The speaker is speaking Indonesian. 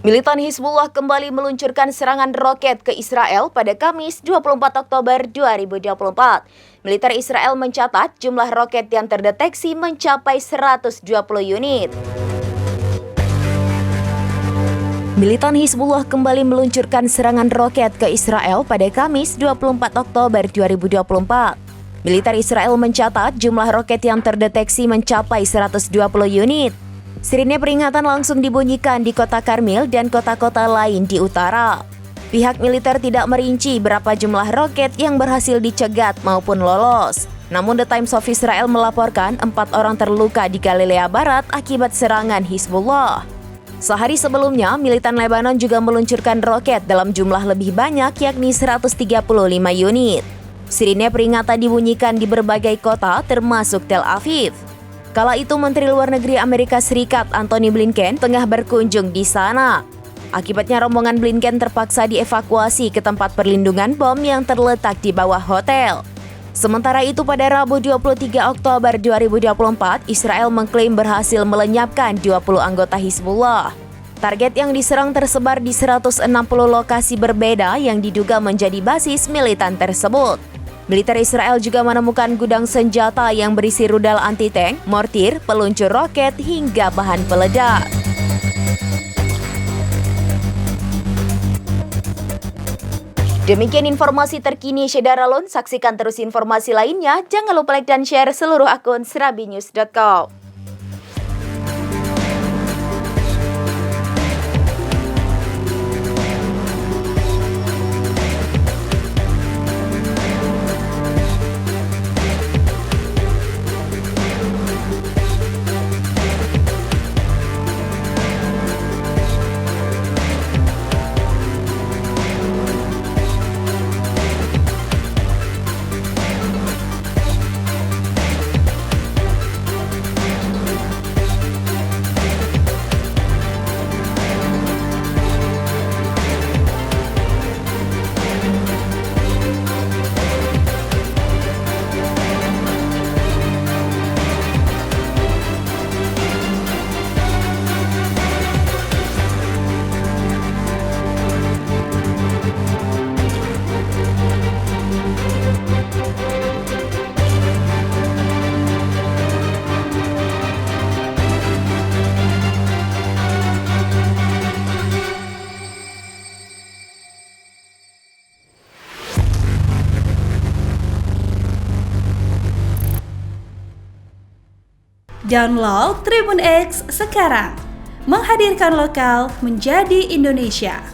Militan Hizbullah kembali meluncurkan serangan roket ke Israel pada Kamis 24 Oktober 2024. Militer Israel mencatat jumlah roket yang terdeteksi mencapai 120 unit. Militan Hizbullah kembali meluncurkan serangan roket ke Israel pada Kamis 24 Oktober 2024. Militer Israel mencatat jumlah roket yang terdeteksi mencapai 120 unit. Sirine peringatan langsung dibunyikan di kota Karmil dan kota-kota lain di utara. Pihak militer tidak merinci berapa jumlah roket yang berhasil dicegat maupun lolos. Namun The Times of Israel melaporkan 4 orang terluka di Galilea Barat akibat serangan Hizbullah. Sehari sebelumnya, militan Lebanon juga meluncurkan roket dalam jumlah lebih banyak yakni 135 unit. Sirine peringatan dibunyikan di berbagai kota termasuk Tel Aviv. Kala itu Menteri Luar Negeri Amerika Serikat Antony Blinken tengah berkunjung di sana. Akibatnya rombongan Blinken terpaksa dievakuasi ke tempat perlindungan bom yang terletak di bawah hotel. Sementara itu pada Rabu 23 Oktober 2024, Israel mengklaim berhasil melenyapkan 20 anggota Hizbullah. Target yang diserang tersebar di 160 lokasi berbeda yang diduga menjadi basis militan tersebut. Militer Israel juga menemukan gudang senjata yang berisi rudal anti-tank, mortir, peluncur roket, hingga bahan peledak. Demikian informasi terkini Syedaralun. Saksikan terus informasi lainnya. Jangan lupa like dan share seluruh akun serabinews.com. Download Tribun X sekarang, menghadirkan lokal menjadi Indonesia.